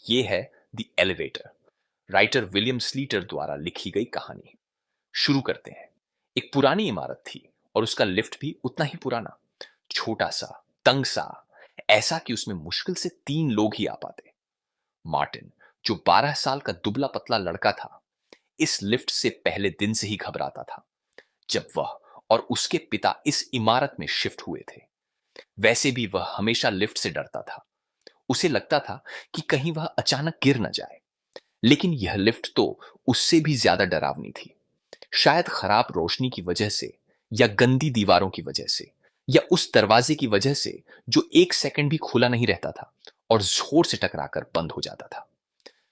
ये है the elevator, writer William slither द्वारा लिखी गई कहानी। शुरू करते हैं। एक पुरानी इमारत थी और उसका लिफ्ट भी उतना ही पुराना, छोटा सा, तंग सा, ऐसा कि उसमें मुश्किल से 3 लोग ही आ पाते। मार्टिन, जो 12 साल का दुबला पतला लड़का था, इस लिफ्ट से पहले दिन से ही घबराता था जब वह और उसके पिता इस इमारत में शिफ्ट हुए थे। वैसे भी वह हमेशा लिफ्ट से डरता था। उसे लगता था कि कहीं वह अचानक गिर न जाए। लेकिन यह लिफ्ट तो उससे भी ज्यादा डरावनी थी। शायद खराब रोशनी की वजह से, या गंदी दीवारों की वजह से, या उस दरवाजे की वजह से जो 1 सेकंड भी खुला नहीं रहता था और जोर से टकराकर बंद हो जाता था।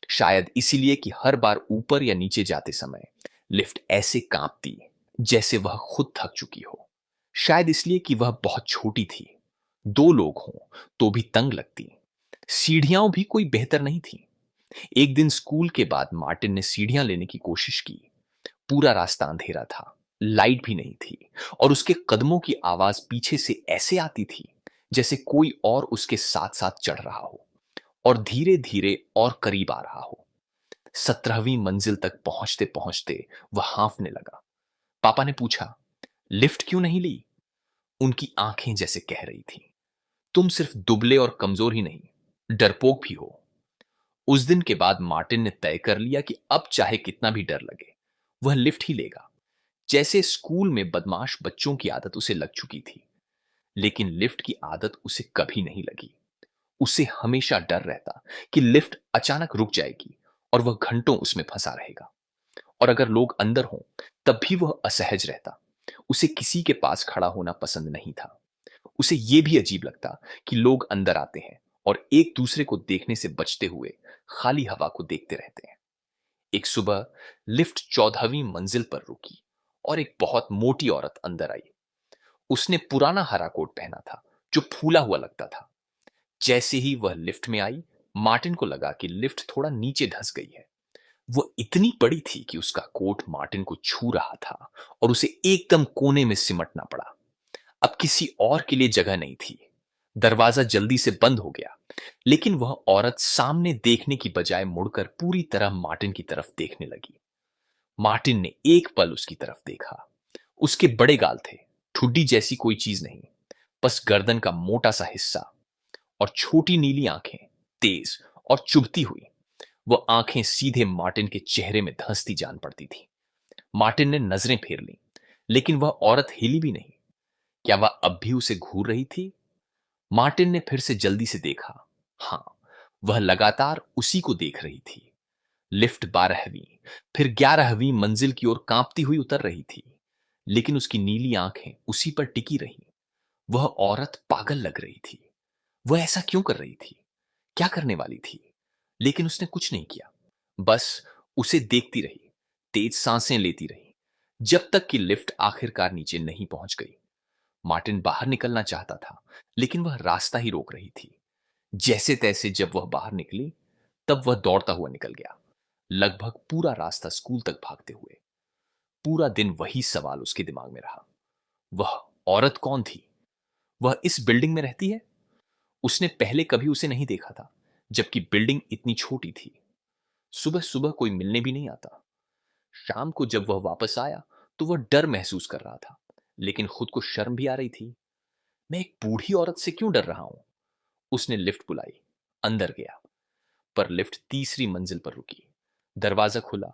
शायद इसीलिए कि हर बार ऊपर या नीचे जाते समय लिफ्ट ऐसे कांपती जैसे वह खुद थक चुकी हो। शायद इसलिए कि वह बहुत छोटी थी। 2 लोग हों तो भी तंग लगती। सीढ़ियां भी कोई बेहतर नहीं थी। एक दिन स्कूल के बाद मार्टिन ने सीढ़ियां लेने की कोशिश की। पूरा रास्ता अंधेरा था, लाइट भी नहीं थी, और उसके कदमों की आवाज पीछे से ऐसे आती थी जैसे कोई और उसके साथ साथ चढ़ रहा हो और धीरे धीरे और करीब आ रहा हो। 17वीं मंजिल तक पहुंचते पहुंचते वह हांफने लगा। पापा ने पूछा, लिफ्ट क्यों नहीं ली? उनकी आंखें जैसे कह रही थी, तुम सिर्फ दुबले और कमजोर ही नहीं, डरपोक भी हो। उस दिन के बाद मार्टिन ने तय कर लिया कि अब चाहे कितना भी डर लगे, वह लिफ्ट ही लेगा। जैसे स्कूल में बदमाश बच्चों की आदत उसे लग चुकी थी, लेकिन लिफ्ट की आदत उसे कभी नहीं लगी। उसे हमेशा डर रहता कि लिफ्ट अचानक रुक जाएगी और वह घंटों उसमें फंसा रहेगा। और अगर लोग अंदर हों, तब भी वह असहज रहता। उसे किसी के पास खड़ा होना पसंद नहीं था। उसे यह भी अजीब लगता कि लोग अंदर आते हैं और एक दूसरे को देखने से बचते हुए खाली हवा को देखते रहते हैं। एक सुबह लिफ्ट 14वीं मंजिल पर रुकी और एक बहुत मोटी औरत अंदर आई। उसने पुराना हरा कोट पहना था जो फूला हुआ लगता था। जैसे ही वह लिफ्ट में आई, मार्टिन को लगा कि लिफ्ट थोड़ा नीचे धंस गई है। वो इतनी बड़ी थी कि उसका कोट मार्टिन को छू रहा था और उसे एकदम कोने में सिमटना पड़ा। अब किसी और के लिए जगह नहीं थी। दरवाजा जल्दी से बंद हो गया, लेकिन वह औरत सामने देखने की बजाय मुड़कर पूरी तरह मार्टिन की तरफ देखने लगी। मार्टिन ने एक पल उसकी तरफ देखा। उसके बड़े गाल थे, ठुड्डी जैसी कोई चीज नहीं, बस गर्दन का मोटा सा हिस्सा, और छोटी नीली आंखें, तेज और चुभती हुई। वह आंखें सीधे मार्टिन के चेहरे में धंसती जान पड़ती थी। मार्टिन ने नजरें फेर लीं, लेकिन वह औरत हिली भी नहीं। क्या वह अब भी उसे घूर रही थी? मार्टिन ने फिर से जल्दी से देखा। हां, वह लगातार उसी को देख रही थी। लिफ्ट 12वीं, फिर 11वीं मंजिल की ओर कांपती हुई उतर रही थी, लेकिन उसकी नीली आंखें उसी पर टिकी रहीं। वह औरत पागल लग रही थी। वह ऐसा क्यों कर रही थी? क्या करने वाली थी? लेकिन उसने कुछ नहीं किया। बस उसे देखती रही, तेज सांसें लेती रही, जब तक कि लिफ्ट आखिरकार नीचे नहीं पहुंच गई। मार्टिन बाहर निकलना चाहता था, लेकिन वह रास्ता ही रोक रही थी। जैसे तैसे जब वह बाहर निकली, तब वह दौड़ता हुआ निकल गया, लगभग पूरा रास्ता स्कूल तक भागते हुए। पूरा दिन वही सवाल उसके दिमाग में रहा। वह औरत कौन थी? वह इस बिल्डिंग में रहती है? उसने पहले कभी उसे नहीं देखा था, जबकि बिल्डिंग इतनी छोटी थी। सुबह सुबह कोई मिलने भी नहीं आता। शाम को जब वह वापस आया, तो वह डर महसूस कर रहा था, लेकिन खुद को शर्म भी आ रही थी। मैं एक बूढ़ी औरत से क्यों डर रहा हूं? उसने लिफ्ट बुलाई, अंदर गया, पर लिफ्ट तीसरी मंजिल पर रुकी। दरवाजा खुला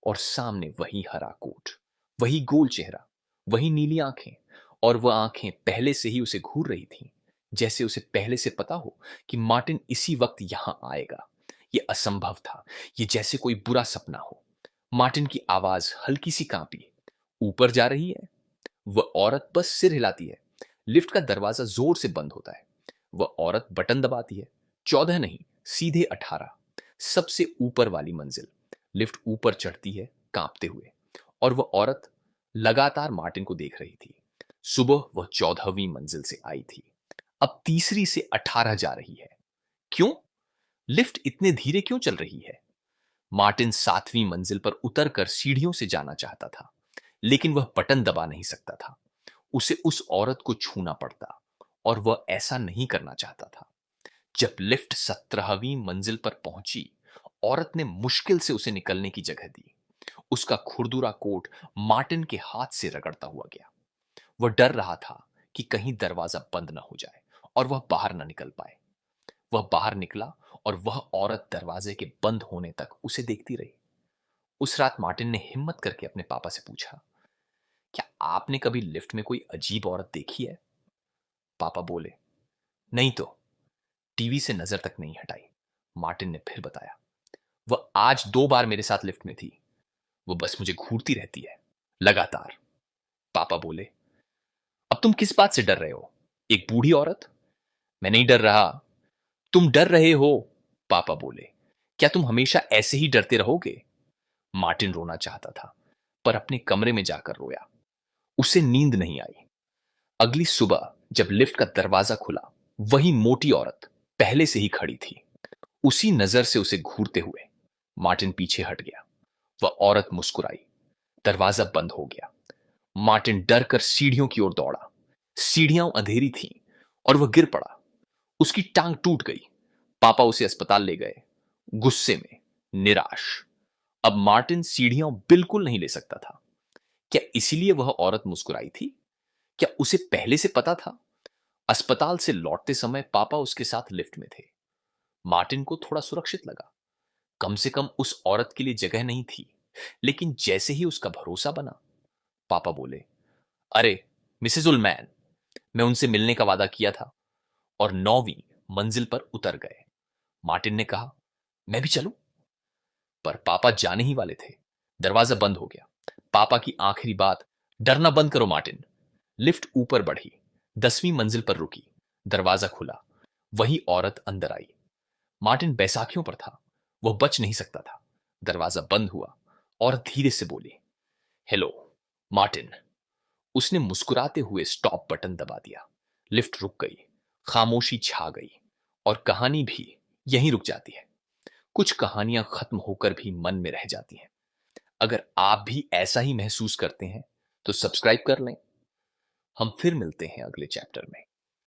और सामने वही हरा कोट, वही गोल चेहरा, वही नीली आंखें, और वह आंखें पहले से ही उसे घूर रही थीं, जैसे उसे पहले से पता हो कि मार्टिन इसी वक्त यहां आएगा। यह असंभव था। यह जैसे कोई बुरा सपना हो। मार्टिन की आवाज हल्की सी कांपी। ऊपर जा रही है? वह औरत बस सिर हिलाती है। लिफ्ट का दरवाजा जोर से बंद होता है। वह औरत बटन दबाती है। 14 नहीं, सीधे 18, सबसे ऊपर वाली मंजिल। लिफ्ट ऊपर चढ़ती है, कांपते हुए, और वह औरत लगातार मार्टिन को देख रही थी। सुबह वह 14वीं मंजिल से आई थी, अब तीसरी से 18 जा रही है। क्यों? लिफ्ट इतने धीरे क्यों चल रही है? मार्टिन 7वीं मंजिल पर उतरकर सीढ़ियों से जाना चाहता था, लेकिन वह बटन दबा नहीं सकता था। उसे उस औरत को छूना पड़ता, और वह ऐसा नहीं करना चाहता था। जब लिफ्ट 17वीं मंजिल पर पहुंची, औरत ने मुश्किल से उसे निकलने की जगह दी। उसका खुरदुरा कोट मार्टिन के हाथ से रगड़ता हुआ गया। वह डर रहा था कि कहीं दरवाजा बंद न हो जाए और वह बाहर न निकल पाए। वह बाहर निकला और वह औरत दरवाजे के बंद होने तक उसे देखती रही। उस रात मार्टिन ने हिम्मत करके अपने पापा से पूछा, क्या आपने कभी लिफ्ट में कोई अजीब औरत देखी है? पापा बोले, नहीं तो, टीवी से नजर तक नहीं हटाई। मार्टिन ने फिर बताया, वह आज 2 बार मेरे साथ लिफ्ट में थी। वो बस मुझे घूरती रहती है, लगातार। पापा बोले, अब तुम किस बात से डर रहे हो? एक बूढ़ी औरत? मैं नहीं डर रहा। तुम डर रहे हो, पापा बोले। क्या तुम हमेशा ऐसे ही डरते रहोगे? मार्टिन रोना चाहता था, पर अपने कमरे में जाकर रोया। उसे नींद नहीं आई। अगली सुबह जब लिफ्ट का दरवाजा खुला, वही मोटी औरत पहले से ही खड़ी थी, उसी नजर से उसे घूरते हुए। मार्टिन पीछे हट गया। वह औरत मुस्कुराई। दरवाजा बंद हो गया। मार्टिन डर कर सीढ़ियों की ओर दौड़ा। सीढ़ियां अंधेरी थीं और वह गिर पड़ा। उसकी टांग टूट गई। पापा उसे अस्पताल ले गए, गुस्से में, निराश। अब मार्टिन सीढ़ियां बिल्कुल नहीं ले सकता था। क्या इसीलिए वह औरत मुस्कुराई थी? क्या उसे पहले से पता था? अस्पताल से लौटते समय पापा उसके साथ लिफ्ट में थे। मार्टिन को थोड़ा सुरक्षित लगा। कम से कम उस औरत के लिए जगह नहीं थी। लेकिन जैसे ही उसका भरोसा बना, पापा बोले, अरे मिसेस उलमैन, मैं उनसे मिलने का वादा किया था, और 9वीं मंजिल पर उतर गए। मार्टिन ने कहा, मैं भी चलूं? पर पापा जाने ही वाले थे। दरवाजा बंद हो गया। पापा की आखिरी बात, डरना बंद करो मार्टिन। लिफ्ट ऊपर बढ़ी, 10वीं मंजिल पर रुकी। दरवाजा खुला। वही औरत अंदर आई। मार्टिन बैसाखियों पर था। वह बच नहीं सकता था। दरवाजा बंद हुआ। औरत धीरे से बोली, हेलो मार्टिन। उसने मुस्कुराते हुए स्टॉप बटन दबा दिया। लिफ्ट रुक गई। खामोशी छा गई। और कहानी भी यहीं रुक जाती है। कुछ कहानियां खत्म होकर भी मन में रह जाती हैं। अगर आप भी ऐसा ही महसूस करते हैं तो सब्सक्राइब कर लें। हम फिर मिलते हैं अगले चैप्टर में।